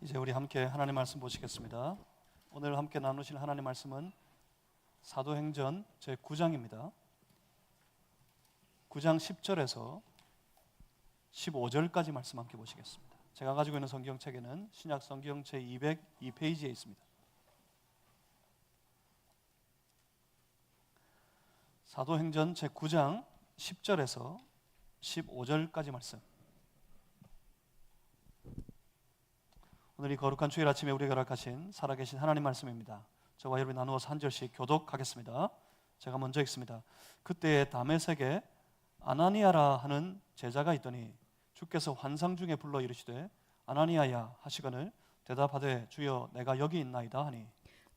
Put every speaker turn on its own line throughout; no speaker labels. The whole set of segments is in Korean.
이제 우리 함께 하나님 말씀 보시겠습니다. 오늘 함께 나누실 하나님 말씀은 사도행전 제9장입니다. 9장 10절에서 15절까지 말씀 함께 보시겠습니다. 제가 가지고 있는 성경책에는 신약 성경 제202페이지에 있습니다. 사도행전 제9장 10절에서 15절까지 말씀. 오늘 이 거룩한 주일 아침에 우리에게 허락하신 살아계신 하나님 말씀입니다. 저와 여러분이 나누어서 한 절씩 교독하겠습니다. 제가 먼저 읽습니다. 그때에 다메섹에 아나니아라 하는 제자가 있더니 주께서 환상 중에 불러 이르시되 아나니아야 하시거늘 대답하되 주여 내가 여기 있나이다 하니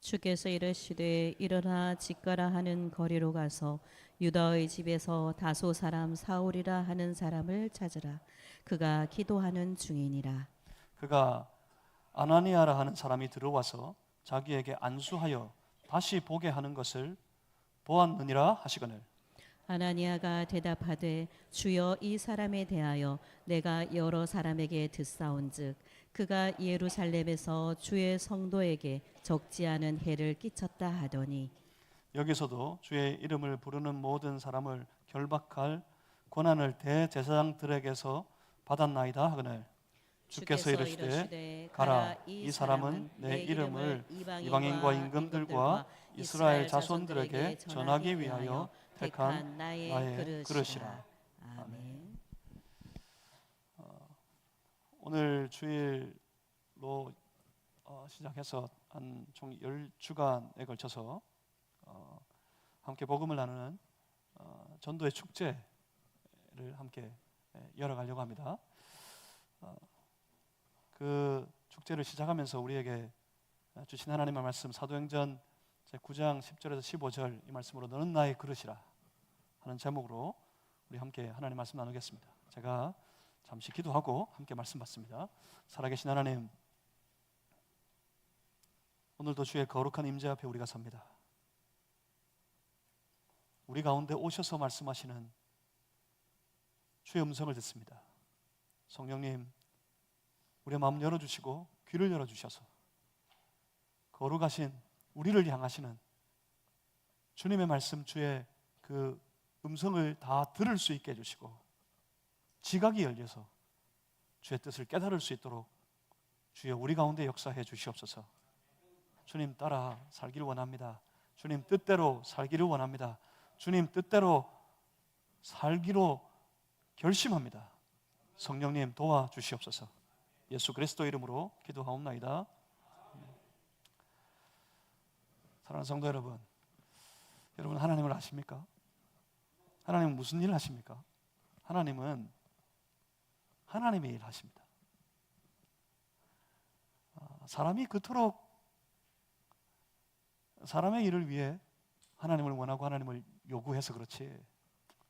주께서 이르시되 일어나 직가라 하는 거리로 가서 유다의 집에서 다소 사람 사울이라 하는 사람을 찾으라. 그가 기도하는 중이니라.
그가 아나니아라 하는 사람이 들어와서 자기에게 안수하여 다시 보게 하는 것을 보았느니라 하시거늘
아나니아가 대답하되 주여 이 사람에 대하여 내가 여러 사람에게 듣사온즉 그가 예루살렘에서 주의 성도에게 적지 않은 해를 끼쳤다 하더니
여기서도 주의 이름을 부르는 모든 사람을 결박할 권한을 대제사장들에게서 받았나이다 하거늘 주께서 이르시되 가라 이 사람은 내 이름을 이방인과 임금들과 이스라엘 자손들에게 전하기 위하여 택한 나의 그릇이라.
아멘.
오늘 주일로 시작해서 한 총 10주간에 걸쳐서 함께 복음을 나누는 전도의 축제를 함께 열어가려고 합니다. 그 축제를 시작하면서 우리에게 주신 하나님의 말씀 사도행전 제9장 10절에서 15절 이 말씀으로 너는 나의 그릇이라 하는 제목으로 우리 함께 하나님 말씀 나누겠습니다. 제가 잠시 기도하고 함께 말씀 받습니다. 살아계신 하나님, 오늘도 주의 거룩한 임재 앞에 우리가 섭니다. 우리 가운데 오셔서 말씀하시는 주의 음성을 듣습니다. 성령님, 우리의 마음 열어주시고 귀를 열어주셔서 거룩하신 우리를 향하시는 주님의 말씀, 주의 그 음성을 다 들을 수 있게 해주시고 지각이 열려서 주의 뜻을 깨달을 수 있도록 주여 우리 가운데 역사해 주시옵소서. 주님 따라 살기를 원합니다. 주님 뜻대로 살기를 원합니다. 주님 뜻대로 살기로 결심합니다. 성령님 도와주시옵소서. 예수 그리스도 이름으로 기도하옵나이다. 사랑하는 성도 여러분, 여러분 하나님을 아십니까? 하나님은 무슨 일을 하십니까? 하나님은 하나님의 일을 하십니다. 사람이 그토록 사람의 일을 위해 하나님을 원하고 하나님을 요구해서 그렇지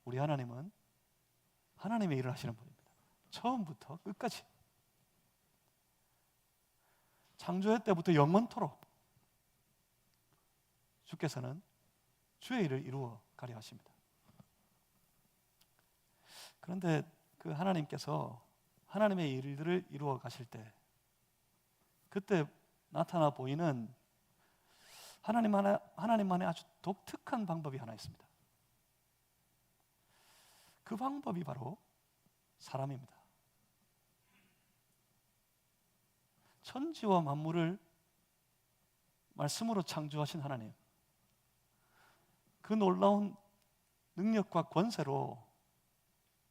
우리 하나님은 하나님의 일을 하시는 분입니다. 처음부터 끝까지 창조의 때부터 영원토록 주께서는 주의 일을 이루어 가려 하십니다. 그런데 그 하나님께서 하나님의 일들을 이루어 가실 때 그때 나타나 보이는 하나님만의 아주 독특한 방법이 하나 있습니다. 그 방법이 바로 사람입니다. 천지와 만물을 말씀으로 창조하신 하나님, 그 놀라운 능력과 권세로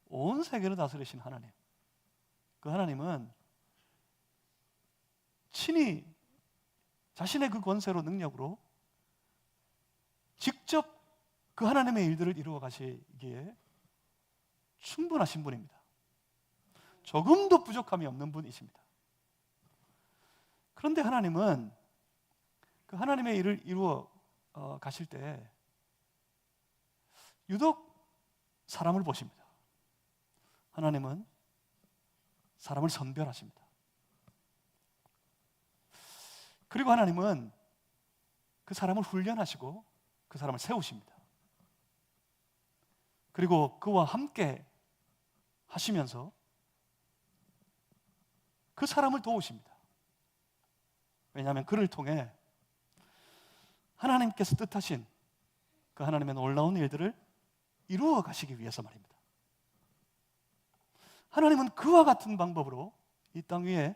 온 세계를 다스리신 하나님, 그 하나님은 친히 자신의 그 권세로 능력으로 직접 그 하나님의 일들을 이루어 가시기에 충분하신 분입니다. 조금도 부족함이 없는 분이십니다. 그런데 하나님은 그 하나님의 일을 이루어 가실 때 유독 사람을 보십니다. 하나님은 사람을 선별하십니다. 그리고 하나님은 그 사람을 훈련하시고 그 사람을 세우십니다. 그리고 그와 함께 하시면서 그 사람을 도우십니다. 왜냐하면 그를 통해 하나님께서 뜻하신 그 하나님의 놀라운 일들을 이루어 가시기 위해서 말입니다. 하나님은 그와 같은 방법으로 이 땅 위에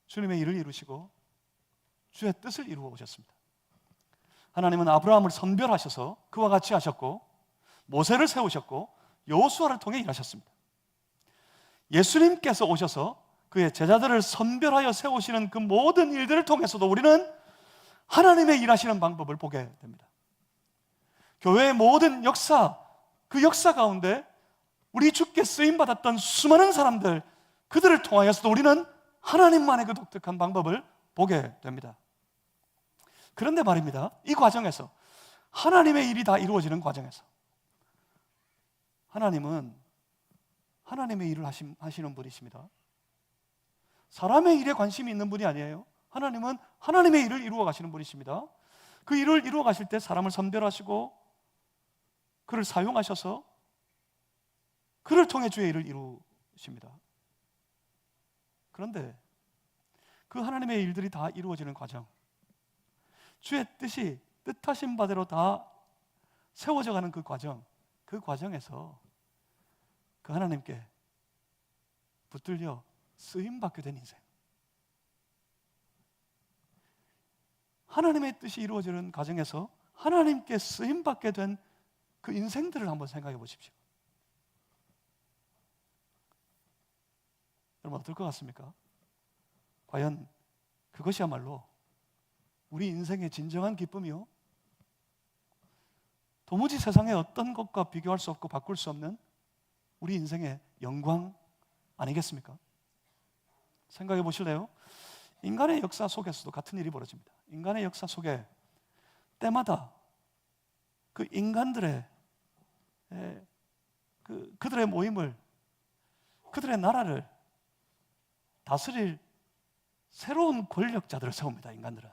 주님의 일을 이루시고 주의 뜻을 이루어 오셨습니다. 하나님은 아브라함을 선별하셔서 그와 같이 하셨고, 모세를 세우셨고, 여호수아를 통해 일하셨습니다. 예수님께서 오셔서 그의 제자들을 선별하여 세우시는 그 모든 일들을 통해서도 우리는 하나님의 일하시는 방법을 보게 됩니다. 교회의 모든 역사, 그 역사 가운데 우리 주께 쓰임받았던 수많은 사람들, 그들을 통하여서도 우리는 하나님만의 그 독특한 방법을 보게 됩니다. 그런데 말입니다, 이 과정에서, 하나님의 일이 다 이루어지는 과정에서 하나님은 하나님의 일을 하시는 분이십니다. 사람의 일에 관심이 있는 분이 아니에요. 하나님은 하나님의 일을 이루어 가시는 분이십니다. 그 일을 이루어 가실 때 사람을 선별하시고 그를 사용하셔서 그를 통해 주의 일을 이루십니다. 그런데 그 하나님의 일들이 다 이루어지는 과정, 주의 뜻이 뜻하신 바대로 다 세워져 가는 그 과정, 그 과정에서 그 하나님께 붙들려 쓰임받게 된 인생, 하나님의 뜻이 이루어지는 과정에서 하나님께 쓰임받게 된 그 인생들을 한번 생각해 보십시오. 여러분 어떨 것 같습니까? 과연 그것이야말로 우리 인생의 진정한 기쁨이요, 도무지 세상의 어떤 것과 비교할 수 없고 바꿀 수 없는 우리 인생의 영광 아니겠습니까? 생각해 보실래요? 인간의 역사 속에서도 같은 일이 벌어집니다. 인간의 역사 속에 때마다 그 인간들의 그들의 모임을, 그들의 나라를 다스릴 새로운 권력자들을 세웁니다. 인간들은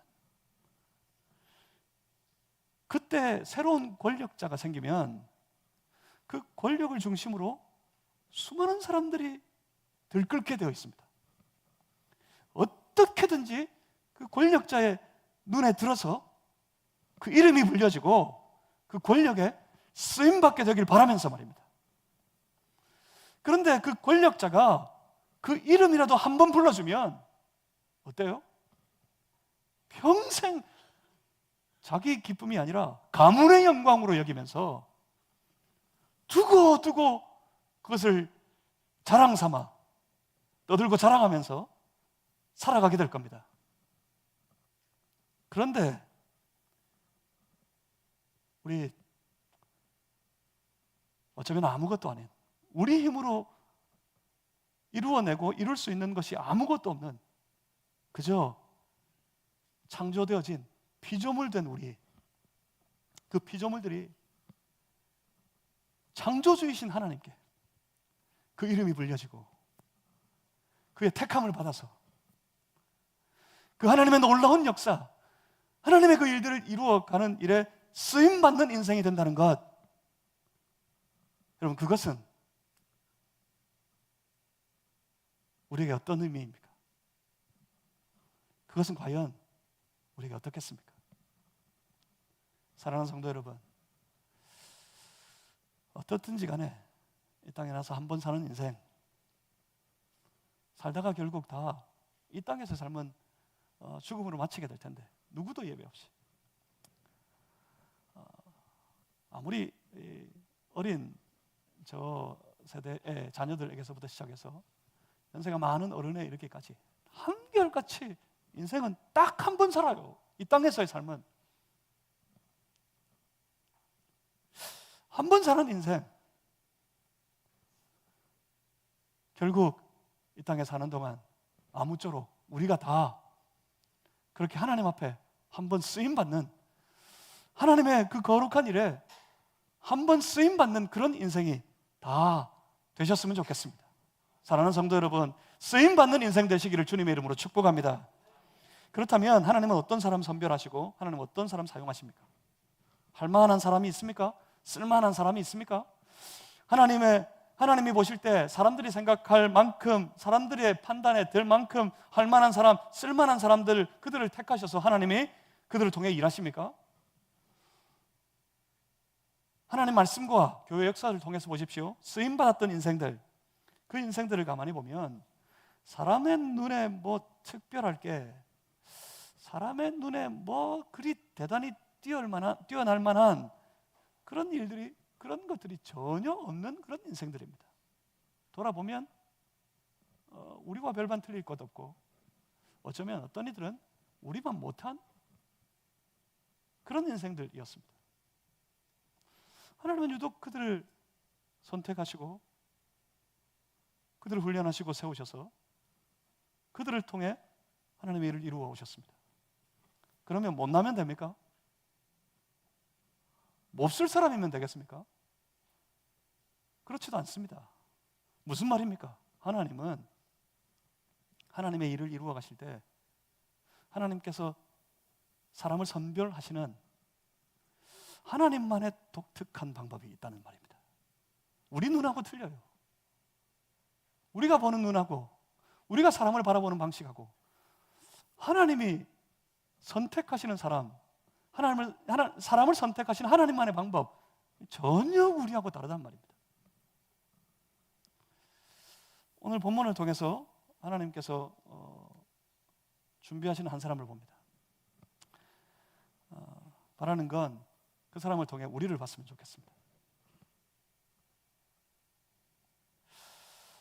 그때 새로운 권력자가 생기면 그 권력을 중심으로 수많은 사람들이 들끓게 되어 있습니다. 어떻게든지 그 권력자의 눈에 들어서 그 이름이 불려지고 그 권력에 쓰임받게 되길 바라면서 말입니다. 그런데 그 권력자가 그 이름이라도 한번 불러주면 어때요? 평생 자기 기쁨이 아니라 가문의 영광으로 여기면서 두고두고 그것을 자랑 삼아 떠들고 자랑하면서 살아가게 될 겁니다. 그런데 우리 어쩌면 아무것도 아닌, 우리 힘으로 이루어내고 이룰 수 있는 것이 아무것도 없는, 그저 창조되어진 피조물된 우리, 그 피조물들이 창조주이신 하나님께 그 이름이 불려지고 그의 택함을 받아서 그 하나님의 놀라운 역사, 하나님의 그 일들을 이루어가는 일에 쓰임받는 인생이 된다는 것, 여러분 그것은 우리에게 어떤 의미입니까? 그것은 과연 우리에게 어떻겠습니까? 사랑하는 성도 여러분, 어떻든지 간에 이 땅에 나서 한 번 사는 인생, 살다가 결국 다 이 땅에서 삶은 죽음으로 마치게 될 텐데, 누구도 예외 없이 아무리 어린 저 세대의 자녀들에게서부터 시작해서 연세가 많은 어른에 이르기까지 한결같이 인생은 딱 한 번 살아요. 이 땅에서의 삶은 한 번 사는 인생, 결국 이 땅에 사는 동안 아무쪼록 우리가 다 그렇게 하나님 앞에 한 번 쓰임받는, 하나님의 그 거룩한 일에 한 번 쓰임받는 그런 인생이 다 되셨으면 좋겠습니다. 사랑하는 성도 여러분, 쓰임받는 인생 되시기를 주님의 이름으로 축복합니다. 그렇다면 하나님은 어떤 사람 선별하시고 하나님은 어떤 사람 사용하십니까? 할 만한 사람이 있습니까? 쓸만한 사람이 있습니까? 하나님의 하나님이 보실 때 사람들이 생각할 만큼, 사람들의 판단에 들 만큼 할 만한 사람, 쓸만한 사람들, 그들을 택하셔서 하나님이 그들을 통해 일하십니까? 하나님 말씀과 교회 역사를 통해서 보십시오. 쓰임받았던 인생들, 그 인생들을 가만히 보면 사람의 눈에 뭐 특별할 게, 사람의 눈에 뭐 그리 대단히 뛰어날 만한 그런 일들이, 그런 것들이 전혀 없는 그런 인생들입니다. 돌아보면 우리와 별반 틀릴 것 없고, 어쩌면 어떤 이들은 우리만 못한 그런 인생들이었습니다. 하나님은 유독 그들을 선택하시고 그들을 훈련하시고 세우셔서 그들을 통해 하나님의 일을 이루어 오셨습니다. 그러면 못나면 됩니까? 몹쓸 사람이면 되겠습니까? 그렇지도 않습니다. 무슨 말입니까? 하나님은 하나님의 일을 이루어 가실 때 하나님께서 사람을 선별하시는 하나님만의 독특한 방법이 있다는 말입니다. 우리 눈하고 틀려요. 우리가 보는 눈하고 우리가 사람을 바라보는 방식하고 하나님이 선택하시는 사람을 선택하시는 하나님만의 방법, 전혀 우리하고 다르단 말입니다. 오늘 본문을 통해서 하나님께서 준비하시는 한 사람을 봅니다. 바라는 건 그 사람을 통해 우리를 봤으면 좋겠습니다.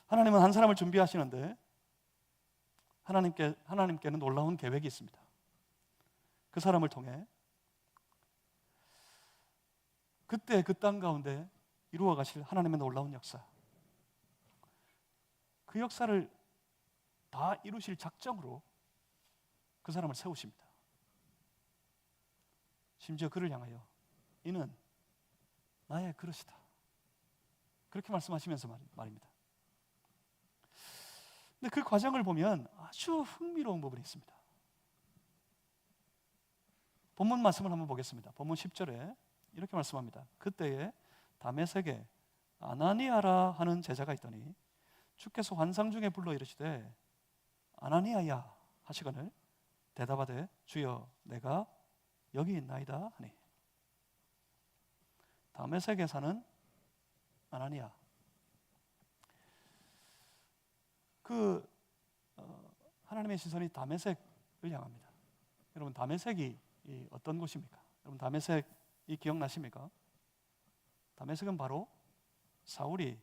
하나님은 한 사람을 준비하시는데 하나님께는 놀라운 계획이 있습니다. 그 사람을 통해 그때 그 땅 가운데 이루어 가실 하나님의 놀라운 역사, 그 역사를 다 이루실 작정으로 그 사람을 세우십니다. 심지어 그를 향하여 이는 나의 그릇이다, 그렇게 말씀하시면서 말입니다. 근데 그 과정을 보면 아주 흥미로운 부분이 있습니다. 본문 말씀을 한번 보겠습니다. 본문 10절에 이렇게 말씀합니다. 그때에 다메섹에 아나니아라 하는 제자가 있더니 주께서 환상 중에 불러 이르시되 아나니아야 하시거늘 대답하되 주여 내가 여기 있나이다 하니. 다메섹에 사는 아나니아, 하나님의 시선이 다메섹을 향합니다. 여러분, 다메섹이 어떤 곳입니까? 여러분, 다메섹이 기억나십니까? 다메섹은 바로 사울이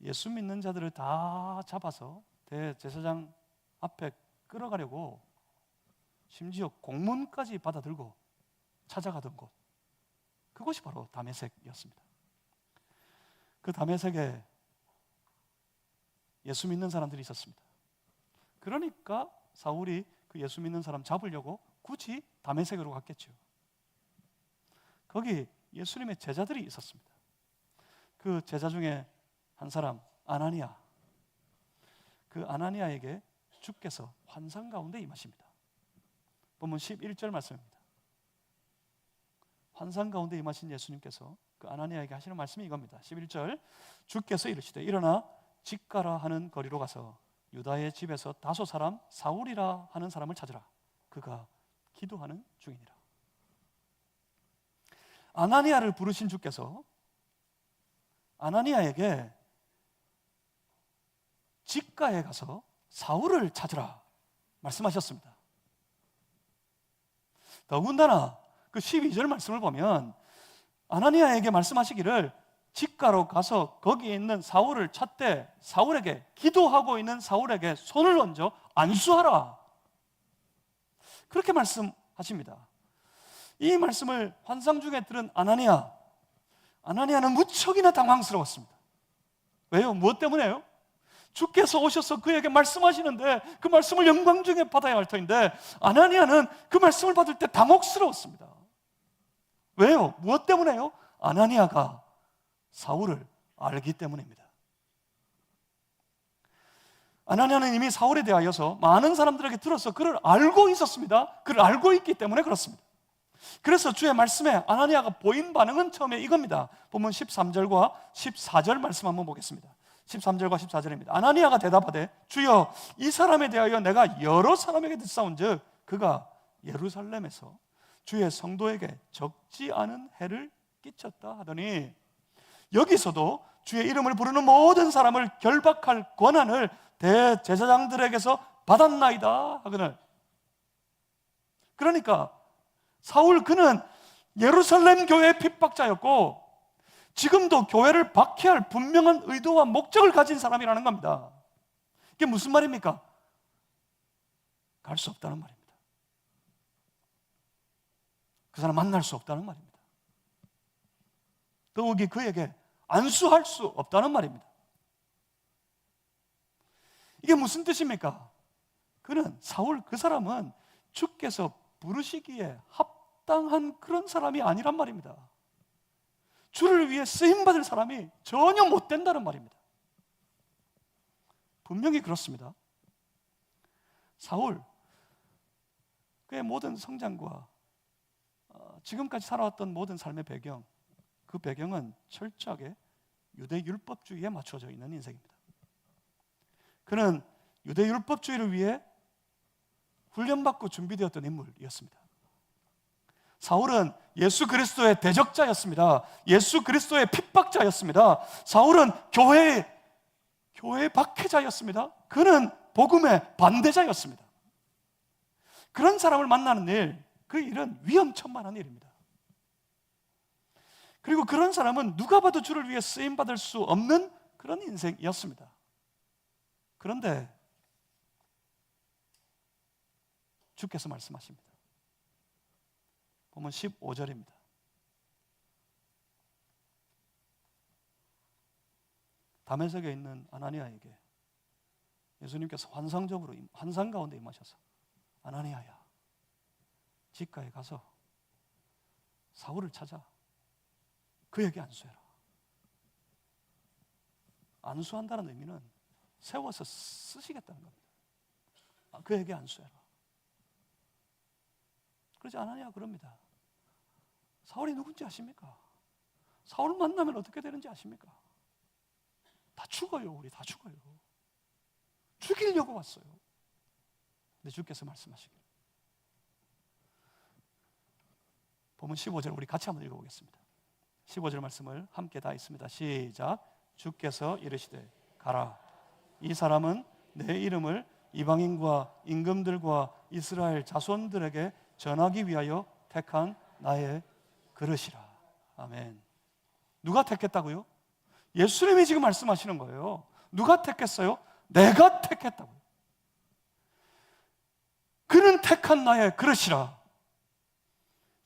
예수 믿는 자들을 다 잡아서 대제사장 앞에 끌어가려고 심지어 공문까지 받아들고 찾아가던 곳, 그곳이 바로 다메섹이었습니다. 그 다메섹에 예수 믿는 사람들이 있었습니다. 그러니까 사울이 그 예수 믿는 사람 잡으려고 굳이 다메섹으로 갔겠죠. 거기 예수님의 제자들이 있었습니다. 그 제자 중에 한 사람 아나니아, 그 아나니아에게 주께서 환상 가운데 임하십니다. 본문 11절 말씀입니다. 환상 가운데 임하신 예수님께서 그 아나니아에게 하시는 말씀이 이겁니다. 11절, 주께서 이르시되 일어나 직가라 하는 거리로 가서 유다의 집에서 다소 사람 사울이라 하는 사람을 찾으라. 그가 기도하는 중이니라. 아나니아를 부르신 주께서 아나니아에게 직가에 가서 사울을 찾으라 말씀하셨습니다. 더군다나 그 12절 말씀을 보면 아나니아에게 말씀하시기를 직가로 가서 거기에 있는 사울을 찾되 사울에게, 기도하고 있는 사울에게 손을 얹어 안수하라, 그렇게 말씀하십니다. 이 말씀을 환상 중에 들은 아나니아는 무척이나 당황스러웠습니다. 왜요? 무엇 때문에요? 주께서 오셔서 그에게 말씀하시는데 그 말씀을 영광 중에 받아야 할 터인데 아나니아는 그 말씀을 받을 때 당혹스러웠습니다. 왜요? 무엇 때문에요? 아나니아가 사울을 알기 때문입니다. 아나니아는 이미 사울에 대하여서 많은 사람들에게 들어서 그를 알고 있었습니다. 그를 알고 있기 때문에 그렇습니다. 그래서 주의 말씀에 아나니아가 보인 반응은 처음에 이겁니다. 보면 13절과 14절 말씀 한번 보겠습니다. 13절과 14절입니다. 아나니아가 대답하되 주여 이 사람에 대하여 내가 여러 사람에게 듣사온즉 그가 예루살렘에서 주의 성도에게 적지 않은 해를 끼쳤다 하더니, 여기서도 주의 이름을 부르는 모든 사람을 결박할 권한을 대제사장들에게서 받았나이다 하거늘. 그러니까 사울 그는 예루살렘 교회의 핍박자였고 지금도 교회를 박해할 분명한 의도와 목적을 가진 사람이라는 겁니다. 이게 무슨 말입니까? 갈 수 없다는 말입니다. 그 사람 만날 수 없다는 말입니다. 더욱이 그에게 안수할 수 없다는 말입니다. 이게 무슨 뜻입니까? 사울 그 사람은 주께서 부르시기에 합당한 그런 사람이 아니란 말입니다. 주를 위해 쓰임받을 사람이 전혀 못 된다는 말입니다. 분명히 그렇습니다. 사울, 그의 모든 성장과 지금까지 살아왔던 모든 삶의 배경, 그 배경은 철저하게 유대 율법주의에 맞춰져 있는 인생입니다. 그는 유대 율법주의를 위해 훈련받고 준비되었던 인물이었습니다. 사울은 예수 그리스도의 대적자였습니다. 예수 그리스도의 핍박자였습니다. 사울은 교회의 박해자였습니다. 그는 복음의 반대자였습니다. 그런 사람을 만나는 일, 그 일은 위험천만한 일입니다. 그리고 그런 사람은 누가 봐도 주를 위해 쓰임받을 수 없는 그런 인생이었습니다. 그런데 주께서 말씀하십니다. 보면 15절입니다. 다메섹에 있는 아나니아에게 예수님께서 환상 가운데 임하셔서 아나니아야, 집가에 가서 사울을 찾아 그에게 안수해라. 안수한다는 의미는 세워서 쓰시겠다는 겁니다. 그에게 안수해라. 그러지 아나니아가 그럽니다. 사울이 누군지 아십니까? 사울 만나면 어떻게 되는지 아십니까? 다 죽어요. 우리 다 죽어요. 죽이려고 왔어요. 근데 주께서 말씀하시길, 보면 15절 우리 같이 한번 읽어보겠습니다. 15절 말씀을 함께 다 읽습니다. 시작. 주께서 이르시되 가라. 이 사람은 내 이름을 이방인과 임금들과 이스라엘 자손들에게 전하기 위하여 택한 나의 그릇이라. 아멘. 누가 택했다고요? 예수님이 지금 말씀하시는 거예요. 누가 택했어요? 내가 택했다고요. 그는 택한 나의 그릇이라.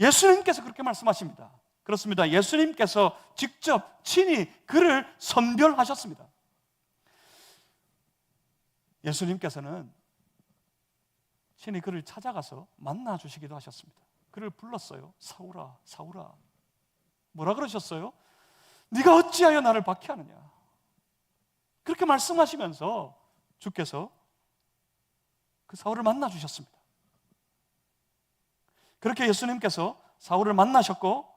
예수님께서 그렇게 말씀하십니다. 그렇습니다. 예수님께서 직접 친히 그를 선별하셨습니다. 예수님께서는 친히 그를 찾아가서 만나 주시기도 하셨습니다. 그를 불렀어요. 사울아, 사울아. 뭐라 그러셨어요? 네가 어찌하여 나를 박해하느냐. 그렇게 말씀하시면서 주께서 그 사울을 만나 주셨습니다. 그렇게 예수님께서 사울을 만나셨고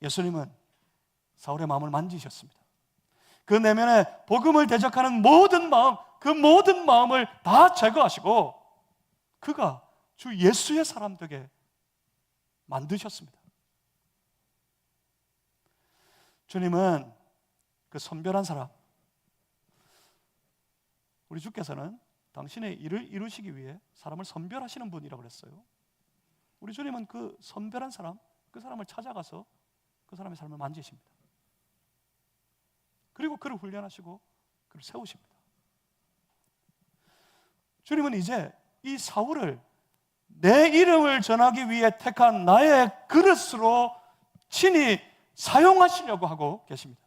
예수님은 사울의 마음을 만지셨습니다. 그 내면에 복음을 대적하는 모든 마음, 그 모든 마음을 다 제거하시고 그가 주 예수의 사람 되게 만드셨습니다. 주님은 그 선별한 사람, 우리 주께서는 당신의 일을 이루시기 위해 사람을 선별하시는 분이라고 그랬어요. 우리 주님은 그 선별한 사람, 그 사람을 찾아가서 그 사람의 삶을 만지십니다. 그리고 그를 훈련하시고 그를 세우십니다. 주님은 이제 이 사울을 내 이름을 전하기 위해 택한 나의 그릇으로 친히 사용하시려고 하고 계십니다.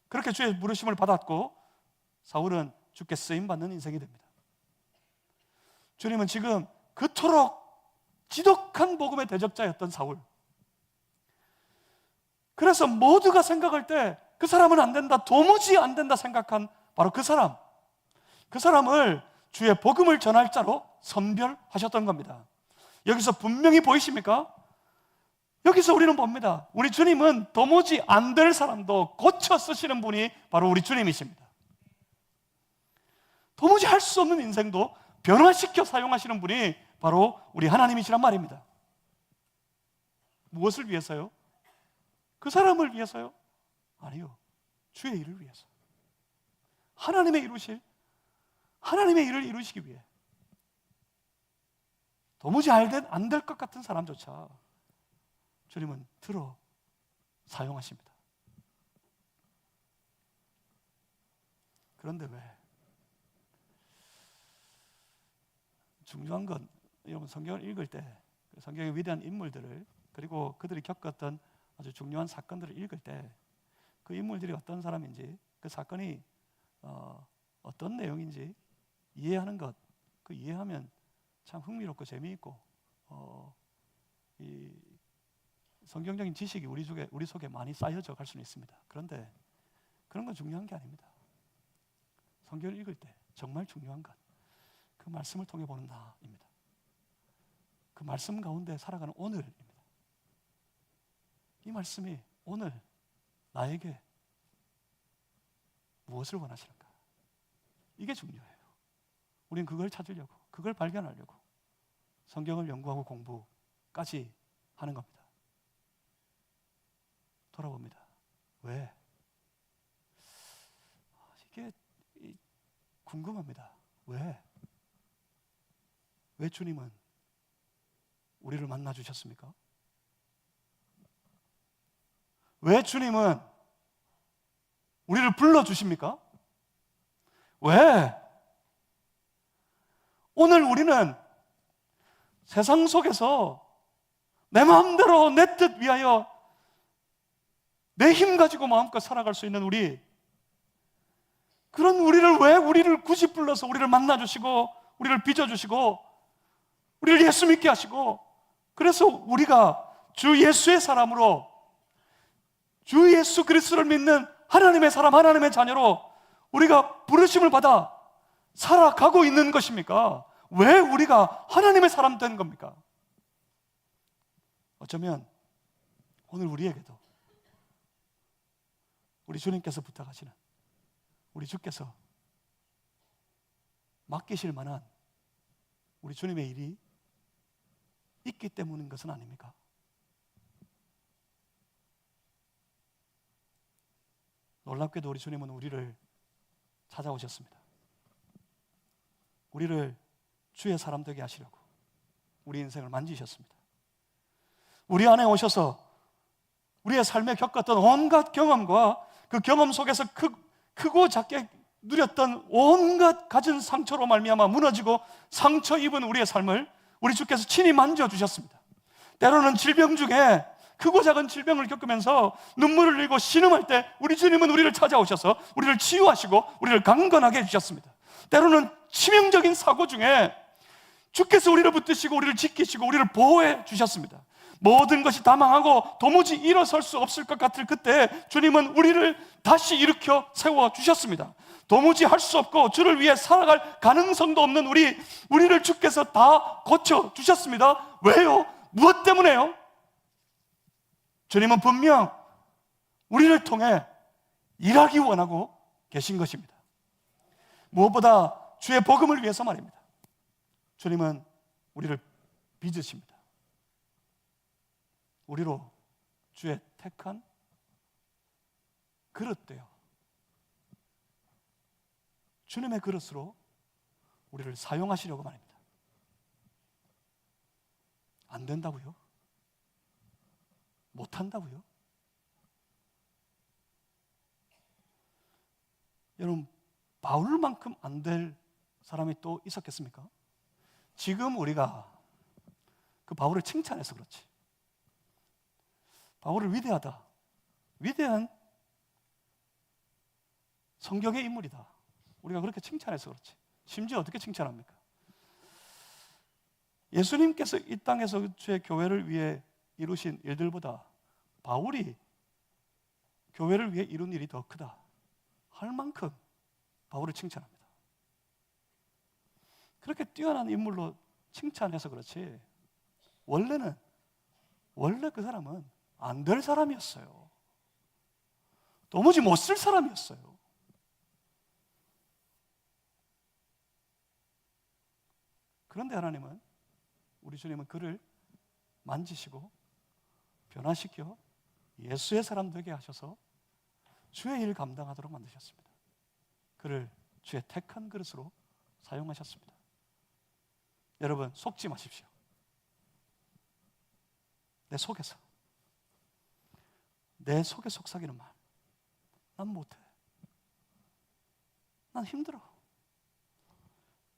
그렇게 주의 부르심을 받았고 사울은 주께 쓰임받는 인생이 됩니다. 주님은 지금 그토록 지독한 복음의 대적자였던 사울, 그래서 모두가 생각할 때 그 사람은 안 된다, 도무지 안 된다 생각한 바로 그 사람을 주의 복음을 전할 자로 선별하셨던 겁니다. 여기서 분명히 보이십니까? 여기서 우리는 봅니다. 우리 주님은 도무지 안 될 사람도 고쳐 쓰시는 분이 바로 우리 주님이십니다. 도무지 할 수 없는 인생도 변화시켜 사용하시는 분이 바로 우리 하나님이시란 말입니다. 무엇을 위해서요? 그 사람을 위해서요? 아니요. 주의 일을 위해서. 하나님의 일을 이루시기 위해. 도무지 안 될 것 같은 사람조차 주님은 들어 사용하십니다. 그런데 왜? 중요한 건 여러분 성경을 읽을 때 성경의 위대한 인물들을 그리고 그들이 겪었던 아주 중요한 사건들을 읽을 때 그 인물들이 어떤 사람인지 그 사건이 어떤 내용인지 이해하는 것, 그 이해하면 참 흥미롭고 재미있고 이 성경적인 지식이 우리 속에 많이 쌓여져 갈 수는 있습니다. 그런데 그런 건 중요한 게 아닙니다. 성경을 읽을 때 정말 중요한 건 그 말씀을 통해 보는 나입니다. 그 말씀 가운데 살아가는 오늘입니다. 이 말씀이 오늘 나에게 무엇을 원하시는가? 이게 중요해요. 우리는 그걸 찾으려고, 그걸 발견하려고 성경을 연구하고 공부까지 하는 겁니다. 돌아봅니다. 왜? 이게 궁금합니다. 왜 주님은 우리를 만나 주셨습니까? 왜 주님은 우리를 불러 주십니까? 왜? 오늘 우리는 세상 속에서 내 마음대로 내 뜻 위하여 내 힘 가지고 마음껏 살아갈 수 있는 그런 우리를 왜 우리를 굳이 불러서 우리를 만나주시고 우리를 빚어주시고 우리를 예수 믿게 하시고 그래서 우리가 주 예수의 사람으로 주 예수 그리스도를 믿는 하나님의 사람, 하나님의 자녀로 우리가 부르심을 받아 살아가고 있는 것입니까? 왜 우리가 하나님의 사람 된 겁니까? 어쩌면 오늘 우리에게도 우리 주님께서 부탁하시는 우리 주께서 맡기실 만한 우리 주님의 일이 있기 때문인 것은 아닙니까? 놀랍게도 우리 주님은 우리를 찾아오셨습니다. 우리를 주의 사람 되게 하시려고 우리 인생을 만지셨습니다. 우리 안에 오셔서 우리의 삶에 겪었던 온갖 경험과 그 경험 속에서 크고 작게 누렸던 온갖 가진 상처로 말미암아 무너지고 상처 입은 우리의 삶을 우리 주께서 친히 만져주셨습니다. 때로는 질병 중에 크고 작은 질병을 겪으면서 눈물을 흘리고 신음할 때 우리 주님은 우리를 찾아오셔서 우리를 치유하시고 우리를 강건하게 해주셨습니다. 때로는 치명적인 사고 중에 주께서 우리를 붙드시고 우리를 지키시고 우리를 보호해 주셨습니다. 모든 것이 다 망하고 도무지 일어설 수 없을 것 같을 그때 주님은 우리를 다시 일으켜 세워주셨습니다. 도무지 할 수 없고 주를 위해 살아갈 가능성도 없는 우리를 주께서 다 고쳐주셨습니다. 왜요? 무엇 때문에요? 주님은 분명 우리를 통해 일하기 원하고 계신 것입니다. 무엇보다 주의 복음을 위해서 말입니다. 주님은 우리를 빚으십니다. 우리로 주의 택한 그릇되어 주님의 그릇으로 우리를 사용하시려고 말입니다. 안 된다고요? 못한다고요? 여러분, 바울만큼 안 될 사람이 또 있었겠습니까? 지금 우리가 그 바울을 칭찬해서 그렇지. 바울을 위대하다, 위대한 성경의 인물이다, 우리가 그렇게 칭찬해서 그렇지. 심지어 어떻게 칭찬합니까? 예수님께서 이 땅에서 주의 교회를 위해 이루신 일들보다 바울이 교회를 위해 이룬 일이 더 크다 할 만큼 바울을 원래 그 사람은 안 될 사람이었어요. 도무지 못 쓸 사람이었어요. 그런데 하나님은, 우리 주님은 그를 만지시고 변화시켜 예수의 사람 되게 하셔서 주의 일 감당하도록 만드셨습니다. 그를 주의 택한 그릇으로 사용하셨습니다. 여러분, 속지 마십시오. 내 속에 속삭이는 말, 난 못해, 난 힘들어,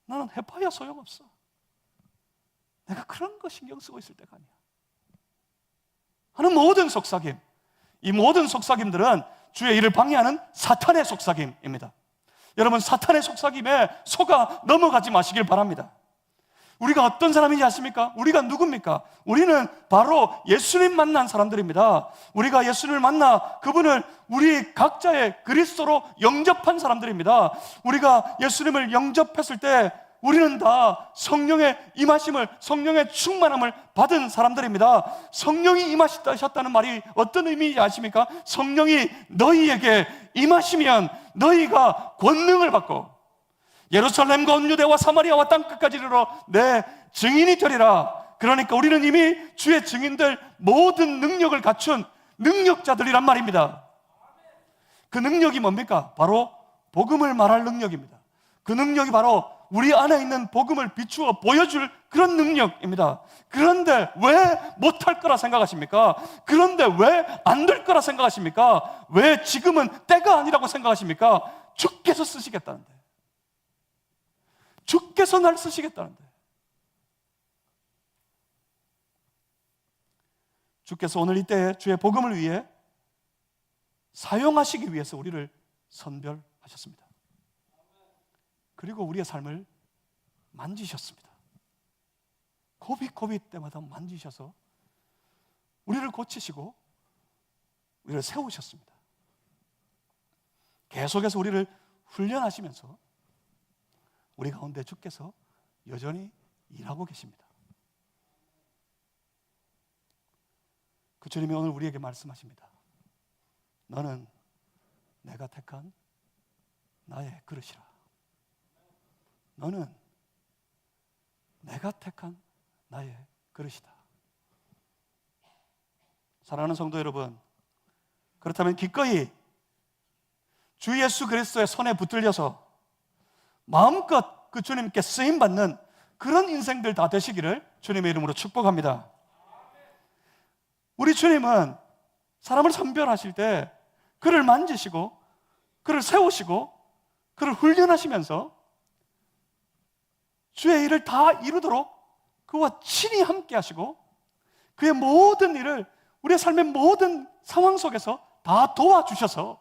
나는 해봐야 소용없어, 내가 그런 거 신경 쓰고 있을 때가 아니야 하는 모든 속삭임, 이 모든 속삭임들은 주의 일을 방해하는 사탄의 속삭임입니다. 여러분, 사탄의 속삭임에 속아 넘어가지 마시길 바랍니다. 우리가 어떤 사람인지 아십니까? 우리가 누굽니까? 우리는 바로 예수님 만난 사람들입니다. 우리가 예수님을 만나 그분을 우리 각자의 그리스도로 영접한 사람들입니다. 우리가 예수님을 영접했을 때 우리는 다 성령의 임하심을, 성령의 충만함을 받은 사람들입니다. 성령이 임하셨다는 말이 어떤 의미인지 아십니까? 성령이 너희에게 임하시면 너희가 권능을 받고 예루살렘과 온 유대와 사마리아와 땅끝까지 이르러 내 증인이 되리라. 그러니까 우리는 이미 주의 증인들, 모든 능력을 갖춘 능력자들이란 말입니다. 그 능력이 뭡니까? 바로 복음을 말할 능력입니다. 그 능력이 바로 우리 안에 있는 복음을 비추어 보여줄 그런 능력입니다. 그런데 왜 못할 거라 생각하십니까? 그런데 왜 안 될 거라 생각하십니까? 왜 지금은 때가 아니라고 생각하십니까? 주께서 쓰시겠다는데, 주께서 날 쓰시겠다는데, 주께서 오늘 이때에 주의 복음을 위해 사용하시기 위해서 우리를 선별하셨습니다. 그리고 우리의 삶을 만지셨습니다. 고비고비 때마다 만지셔서 우리를 고치시고 우리를 세우셨습니다. 계속해서 우리를 훈련하시면서 우리 가운데 주께서 여전히 일하고 계십니다. 그 주님이 오늘 우리에게 말씀하십니다. 너는 내가 택한 나의 그릇이라. 너는 내가 택한 나의 그릇이다. 사랑하는 성도 여러분, 그렇다면 기꺼이 주 예수 그리스도의 손에 붙들려서 마음껏 그 주님께 쓰임받는 그런 인생들 다 되시기를 주님의 이름으로 축복합니다. 우리 주님은 사람을 선별하실 때 그를 만지시고 그를 세우시고 그를 훈련하시면서 주의 일을 다 이루도록 그와 친히 함께 하시고 그의 모든 일을 우리의 삶의 모든 상황 속에서 다 도와주셔서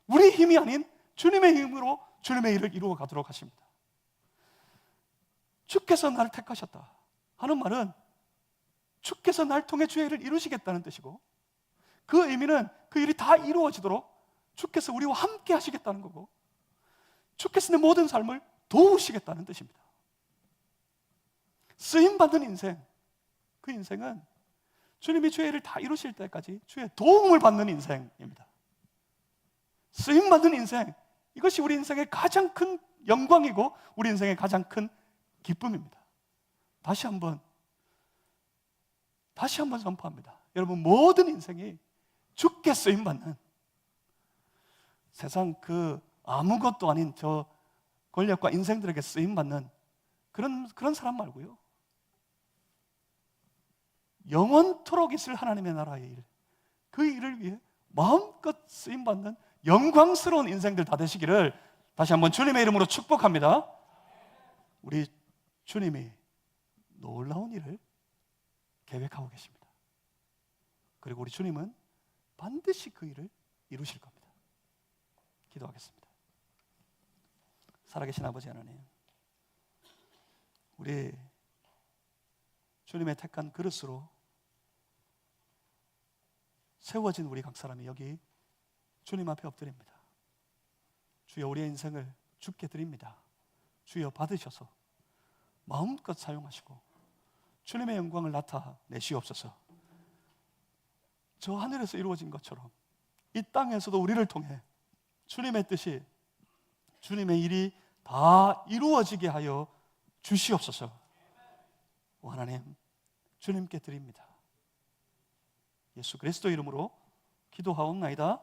우리 힘이 아닌 주님의 힘으로 주님의 일을 이루어 가도록 하십니다. 주께서 나를 택하셨다 하는 말은 주께서 날 통해 주의 일을 이루시겠다는 뜻이고, 그 의미는 그 일이 다 이루어지도록 주께서 우리와 함께 하시겠다는 거고, 주께서 내 모든 삶을 도우시겠다는 뜻입니다. 쓰임받는 인생, 그 인생은 주님이 주의 일을 다 이루실 때까지 주의 도움을 받는 인생입니다. 쓰임받는 인생, 이것이 우리 인생의 가장 큰 영광이고 우리 인생의 가장 큰 기쁨입니다. 다시 한번 선포합니다. 여러분, 모든 인생이 주께 쓰임받는, 세상 그 아무것도 아닌 저 권력과 인생들에게 쓰임받는 그런 사람 말고요, 영원토록 있을 하나님의 나라의 일, 그 일을 위해 마음껏 쓰임받는 영광스러운 인생들 다 되시기를 다시 한번 주님의 이름으로 축복합니다. 우리 주님이 놀라운 일을 계획하고 계십니다. 그리고 우리 주님은 반드시 그 일을 이루실 겁니다. 기도하겠습니다. 살아계신 아버지 하나님, 우리 주님의 택한 그릇으로 세워진 우리 각 사람이 여기 주님 앞에 엎드립니다. 주여, 우리의 인생을 주께 드립니다. 주여, 받으셔서 마음껏 사용하시고 주님의 영광을 나타내시옵소서. 저 하늘에서 이루어진 것처럼 이 땅에서도 우리를 통해 주님의 뜻이, 주님의 일이 다 이루어지게 하여 주시옵소서. 오 하나님, 주님께 드립니다. 예수 그리스도 이름으로 기도하옵나이다.